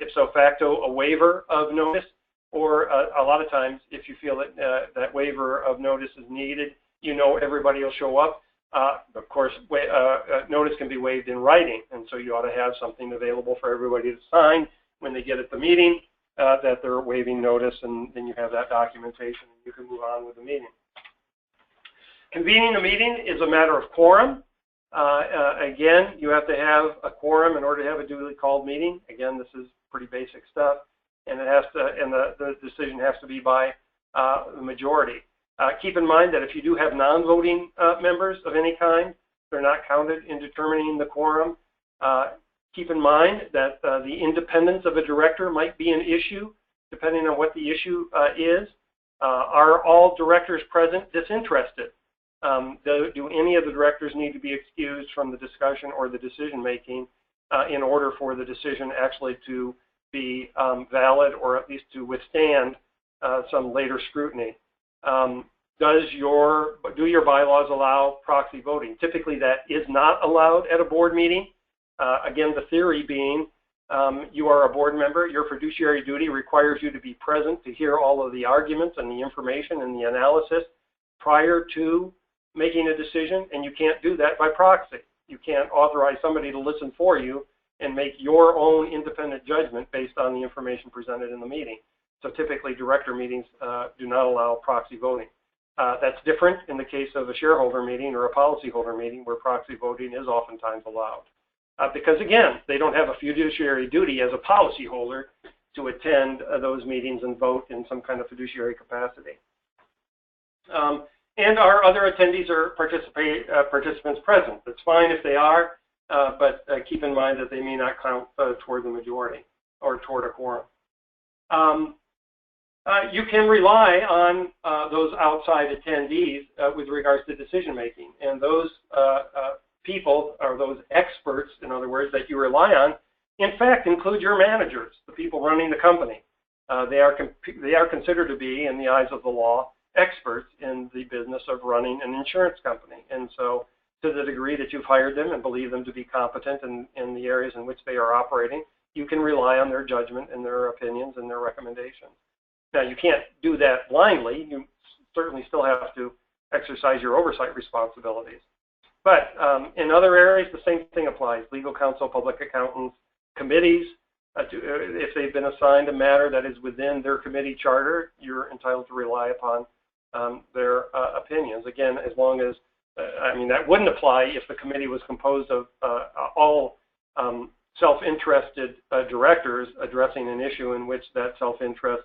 ipso facto a waiver of notice, or a lot of times if you feel that that waiver of notice is needed, everybody will show up. Of course, notice can be waived in writing, and so you ought to have something available for everybody to sign when they get at the meeting that they're waiving notice, and then you have that documentation and you can move on with the meeting. Convening a meeting is a matter of quorum. Again, you have to have a quorum in order to have a duly called meeting. Again, this is pretty basic stuff, and the decision has to be by the majority. Keep in mind that if you do have non-voting members of any kind, they're not counted in determining the quorum. Keep in mind that the independence of a director might be an issue, depending on what the issue is. Are all directors present disinterested? Do any of the directors need to be excused from the discussion or the decision-making in order for the decision actually to be valid, or at least to withstand some later scrutiny? Do your bylaws allow proxy voting? Typically that is not allowed at a board meeting. Again, the theory being you are a board member, your fiduciary duty requires you to be present to hear all of the arguments and the information and the analysis prior to making a decision, and you can't do that by proxy. You can't authorize somebody to listen for you and make your own independent judgment based on the information presented in the meeting. So typically director meetings do not allow proxy voting. That's different in the case of a shareholder meeting or a policyholder meeting where proxy voting is oftentimes allowed. Because again, they don't have a fiduciary duty as a policyholder to attend those meetings and vote in some kind of fiduciary capacity. And our other attendees or participants present. It's fine if they are, but keep in mind that they may not count toward the majority or toward a quorum. You can rely on those outside attendees with regards to decision making, and those people, or those experts, in other words, that you rely on, in fact, include your managers, the people running the company. They are considered to be, in the eyes of the law, experts in the business of running an insurance company. And so to the degree that you've hired them and believe them to be competent in the areas in which they are operating, you can rely on their judgment and their opinions and their recommendations. Now, you can't do that blindly. You certainly still have to exercise your oversight responsibilities. But in other areas, the same thing applies. Legal counsel, public accountants, committees, if they've been assigned a matter that is within their committee charter, you're entitled to rely upon their opinions. Again, as long as, that wouldn't apply if the committee was composed of all self-interested directors addressing an issue in which that self-interest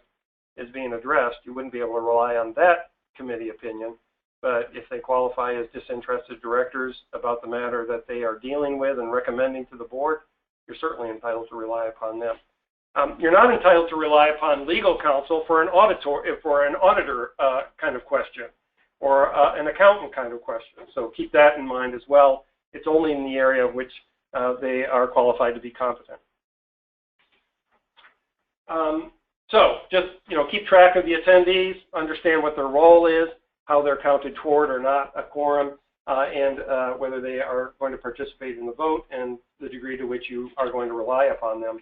is being addressed. You wouldn't be able to rely on that committee opinion. But if they qualify as disinterested directors about the matter that they are dealing with and recommending to the board, you're certainly entitled to rely upon them. You're not entitled to rely upon legal counsel for an auditor kind of question, or an accountant kind of question. So keep that in mind as well. It's only in the area of which they are qualified to be competent. So just keep track of the attendees, understand what their role is, how they're counted toward or not a quorum, and whether they are going to participate in the vote and the degree to which you are going to rely upon them.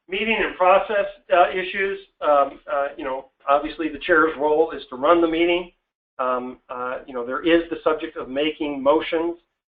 Meeting and process issues, obviously the chair's role is to run the meeting. There is the subject of making motions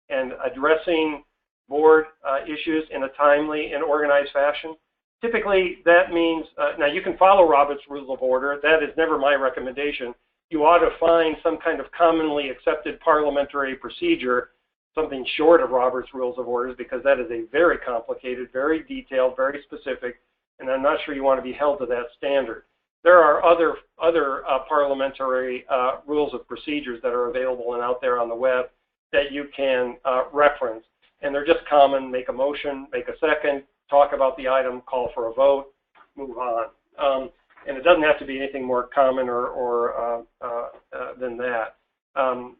and addressing board issues in a timely and organized fashion. Typically, that means, now you can follow Robert's Rules of Order. That is never my recommendation. You ought to find some kind of commonly accepted parliamentary procedure, something short of Robert's Rules of Orders, because that is a very complicated, very detailed, very specific, and I'm not sure you want to be held to that standard. There are other parliamentary rules of procedures that are available and out there on the web that you can reference, and they're just common. Make a motion, make a second, talk about the item, call for a vote, move on. And it doesn't have to be anything more common or than that.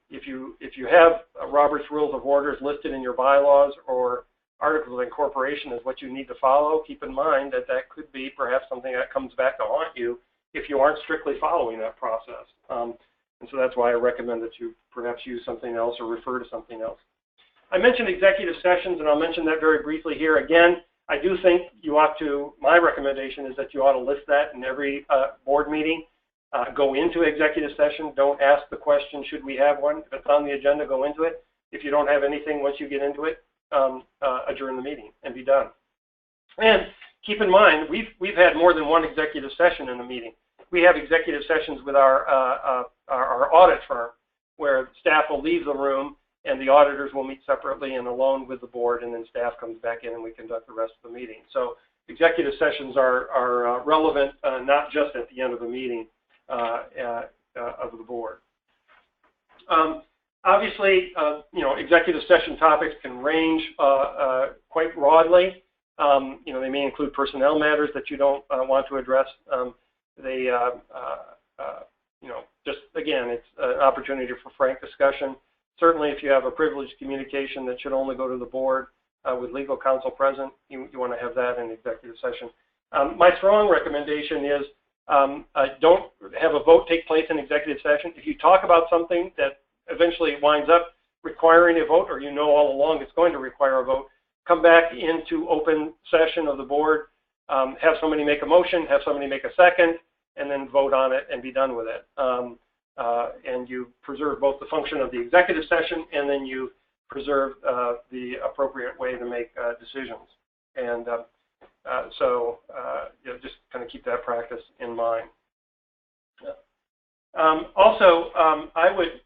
If you have Robert's Rules of Orders listed in your bylaws or articles of incorporation is what you need to follow, keep in mind that that could be perhaps something that comes back to haunt you if you aren't strictly following that process. And so that's why I recommend that you perhaps use something else or refer to something else. I mentioned executive sessions, and I'll mention that very briefly here. Again, I do think you ought to, my recommendation is that you ought to list that in every board meeting. Go into executive session. Don't ask the question, should we have one? If it's on the agenda, go into it. If you don't have anything, once you get into it, adjourn the meeting and be done. And keep in mind, we've had more than one executive session in a meeting. We have executive sessions with our audit firm, where staff will leave the room and the auditors will meet separately and alone with the board, and then staff comes back in and we conduct the rest of the meeting. So executive sessions are relevant not just at the end of the meeting of the board. Obviously, executive session topics can range quite broadly. They may include personnel matters that you don't want to address. Just again, it's an opportunity for frank discussion. Certainly, if you have a privileged communication that should only go to the board with legal counsel present, you want to have that in executive session. My strong recommendation is don't have a vote take place in executive session. If you talk about something that eventually winds up requiring a vote, or you know all along it's going to require a vote, come back into open session of the board, have somebody make a motion, have somebody make a second, and then vote on it and be done with it. And you preserve both the function of the executive session, and then you preserve the appropriate way to make decisions. And just kind of keep that practice in mind. Also, I would,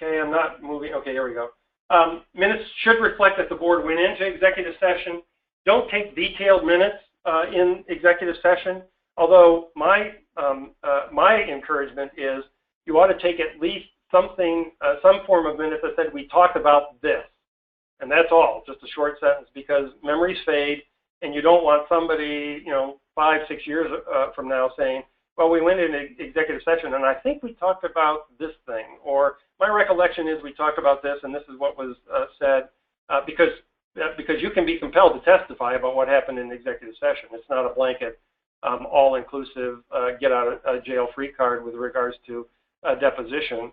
okay, I'm not moving, okay, here we go. Minutes should reflect that the board went into executive session. Don't take detailed minutes in executive session, although my encouragement is you ought to take at least something, some form of minutes that said we talked about this, and that's all, just a short sentence, because memories fade, and you don't want somebody, 5, 6 years from now saying, well, we went into executive session, and I think we talked about this thing, or my recollection is we talked about this, and this is what was said, because you can be compelled to testify about what happened in executive session. It's not a blanket, all-inclusive get-out-of-jail-free card with regards to deposition.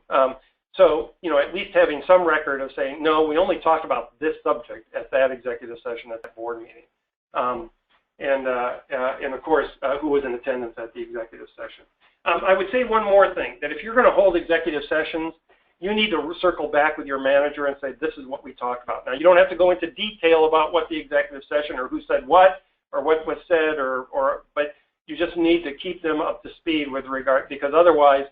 So, at least having some record of saying, no, we only talked about this subject at that executive session at that board meeting. And of course, who was in attendance at the executive session. I would say one more thing, that if you're going to hold executive sessions, you need to circle back with your manager and say, this is what we talked about. Now, you don't have to go into detail about what the executive session or who said what or what was said, but you just need to keep them up to speed with regard, because otherwise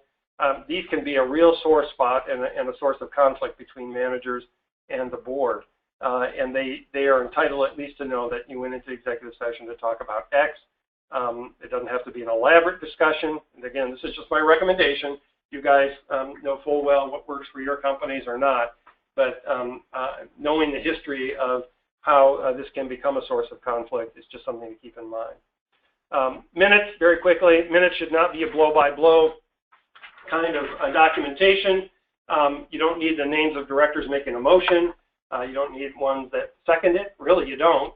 these can be a real sore spot and a source of conflict between managers and the board. And they are entitled at least to know that you went into executive session to talk about X. It doesn't have to be an elaborate discussion. And again, this is just my recommendation. You guys know full well what works for your companies or not. But knowing the history of how this can become a source of conflict is just something to keep in mind. Minutes, very quickly, minutes should not be a blow-by-blow kind of documentation. You don't need the names of directors making a motion. You don't need ones that second it. Really, you don't.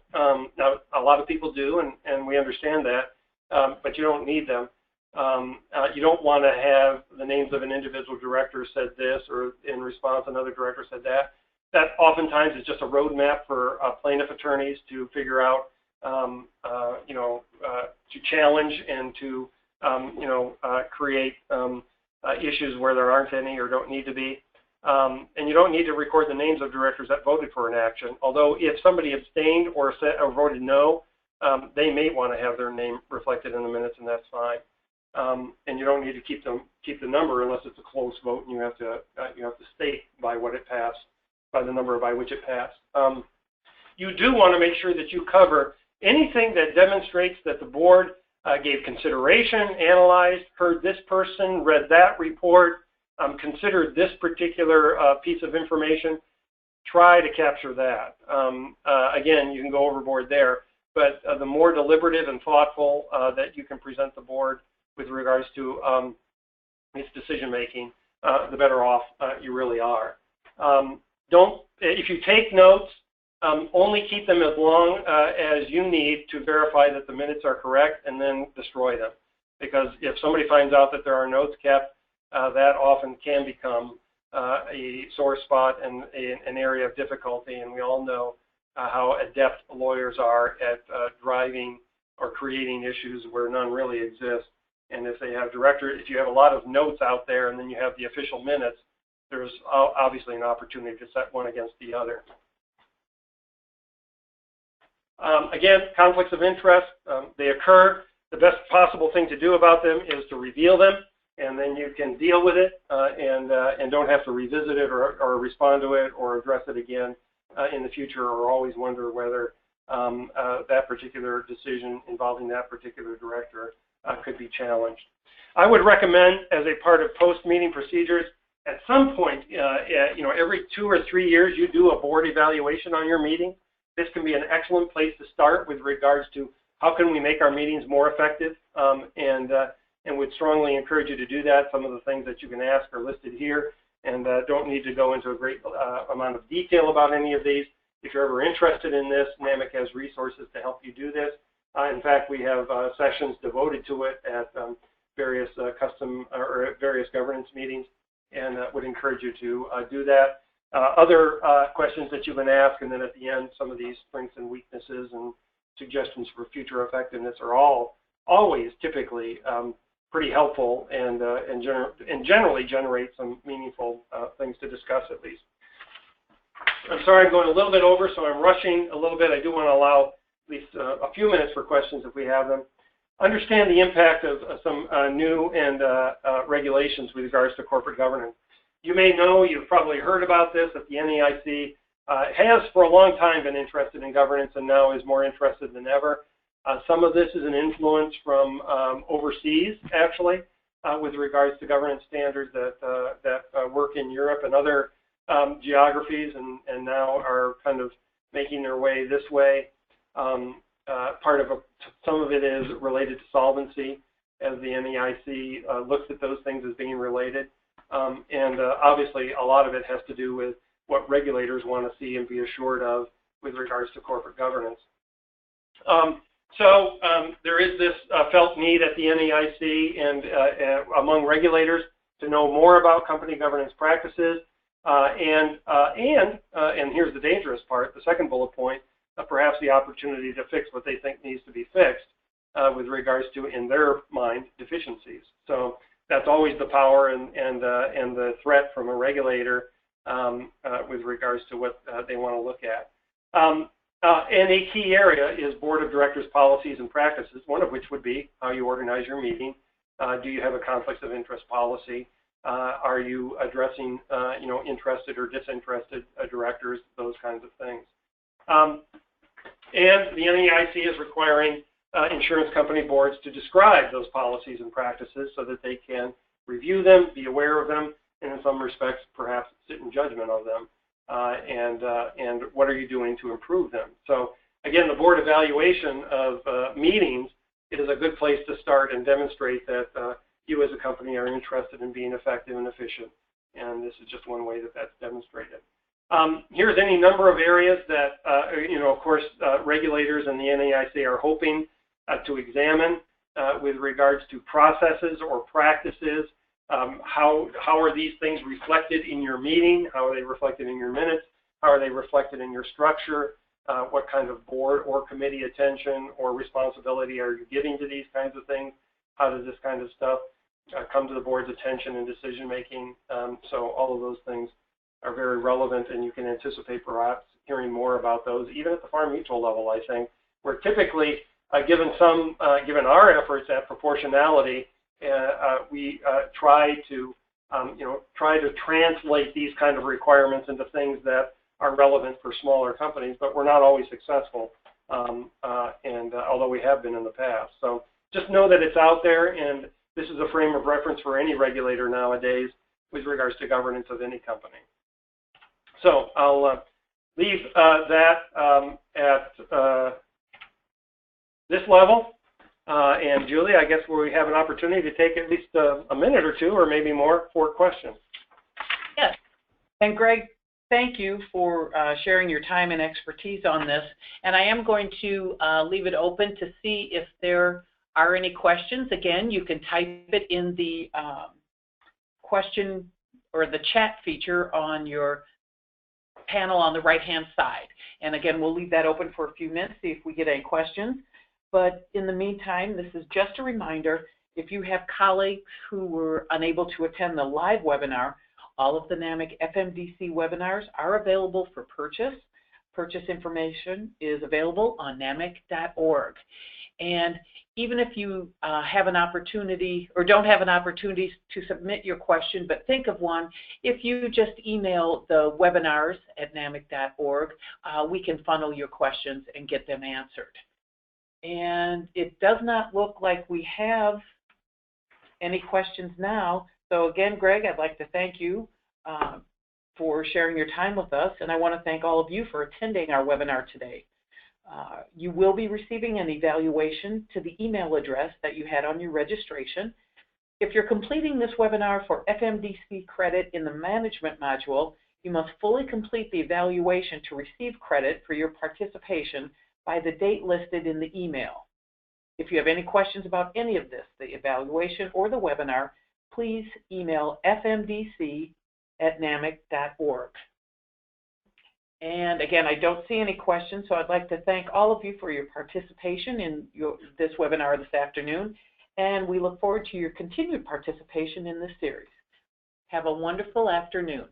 Now, a lot of people do, and we understand that, but you don't need them. You don't want to have the names of an individual director said this, or in response another director said that. That oftentimes is just a roadmap for plaintiff attorneys to figure out, to challenge and to, create issues where there aren't any or don't need to be. And you don't need to record the names of directors that voted for an action. Although if somebody abstained or voted no, they may want to have their name reflected in the minutes, and that's fine. And you don't need to keep the number unless it's a close vote, and you have to state by what it passed, by the number by which it passed. You do want to make sure that you cover anything that demonstrates that the board gave consideration, analyzed, heard this person, read that report, considered this particular piece of information. Try to capture that. Again, you can go overboard there, but the more deliberative and thoughtful that you can present the board with regards to its decision making, the better off you really are. if you take notes, only keep them as long as you need to verify that the minutes are correct, and then destroy them. Because if somebody finds out that there are notes kept, that often can become a sore spot and an area of difficulty, and we all know how adept lawyers are at driving or creating issues where none really exist. And if you have a lot of notes out there and then you have the official minutes, there's obviously an opportunity to set one against the other. Again, conflicts of interest, they occur. The best possible thing to do about them is to reveal them, and then you can deal with it and don't have to revisit it or respond to it or address it again in the future, or always wonder whether that particular decision involving that particular director could be challenged. I would recommend, as a part of post-meeting procedures, at some point, every 2 or 3 years, you do a board evaluation on your meeting. This can be an excellent place to start with regards to how can we make our meetings more effective, and would strongly encourage you to do that. Some of the things that you can ask are listed here, and don't need to go into a great amount of detail about any of these. If you're ever interested in this, NAMIC has resources to help you do this. In fact, we have sessions devoted to it at various various governance meetings, and would encourage you to do that. Other questions that you can ask, and then at the end, some of these strengths and weaknesses and suggestions for future effectiveness are always typically pretty helpful and generally generate some meaningful things to discuss at least. I'm sorry I'm going a little bit over, so I'm rushing a little bit. I do want to allow at least a few minutes for questions if we have them. Understand the impact of some new and regulations with regards to corporate governance. You may know, you've probably heard about this, that the NAIC has for a long time been interested in governance and now is more interested than ever. Some of this is an influence from overseas, actually, with regards to governance standards that work in Europe and other geographies, and now are kind of making their way this way. Some of it is related to solvency, as the NAIC looks at those things as being related. Obviously, a lot of it has to do with what regulators want to see and be assured of with regards to corporate governance. There is this felt need at the NAIC and among regulators to know more about company governance practices, and here's the dangerous part, the second bullet point, perhaps the opportunity to fix what they think needs to be fixed with regards to, in their mind, deficiencies. So that's always the power and the threat from a regulator with regards to what they want to look at. And a key area is board of directors policies and practices, one of which would be how you organize your meeting. Do you have a conflicts of interest policy? Are you addressing interested or disinterested directors, those kinds of things. And the NAIC is requiring insurance company boards to describe those policies and practices so that they can review them, be aware of them, and in some respects perhaps sit in judgment of them. And what are you doing to improve them? So again, the board evaluation of meetings is a good place to start and demonstrate that you as a company are interested in being effective and efficient. And this is just one way that that's demonstrated. Here's any number of areas that, of course, regulators and the NAIC are hoping to examine with regards to processes or practices. How are these things reflected in your meeting? How are they reflected in your minutes? How are they reflected in your structure? What kind of board or committee attention or responsibility are you giving to these kinds of things? How does this kind of stuff come to the board's attention in decision making? So all of those things are very relevant, and you can anticipate perhaps hearing more about those, even at the Farm Mutual level, I think, where typically, given our efforts at proportionality, we try to translate these kind of requirements into things that are relevant for smaller companies, but we're not always successful, and although we have been in the past. So just know that it's out there, and this is a frame of reference for any regulator nowadays with regards to governance of any company. So I'll leave that at this level. And Julie, I guess we have an opportunity to take at least a minute or two or maybe more for questions. Yes. And Greg, thank you for sharing your time and expertise on this. And I am going to leave it open to see if there are any questions. Again, you can type it in the question or the chat feature on your panel on the right-hand side. And again, we'll leave that open for a few minutes, see if we get any questions. But in the meantime, this is just a reminder, if you have colleagues who were unable to attend the live webinar, all of the NAMIC FMDC webinars are available for purchase. Purchase information is available on namic.org. And even if you have an opportunity or don't have an opportunity to submit your question, but think of one, if you just email the webinars at namic.org, we can funnel your questions and get them answered. And it does not look like we have any questions now. So again, Greg, I'd like to thank you for sharing your time with us, and I want to thank all of you for attending our webinar today. You will be receiving an evaluation to the email address that you had on your registration. If you're completing this webinar for FMDC credit in the management module, you must fully complete the evaluation to receive credit for your participation by the date listed in the email. If you have any questions about any of this, the evaluation or the webinar, please email fmdc@namic.org. And again, I don't see any questions, so I'd like to thank all of you for your participation in this webinar this afternoon, and we look forward to your continued participation in this series. Have a wonderful afternoon.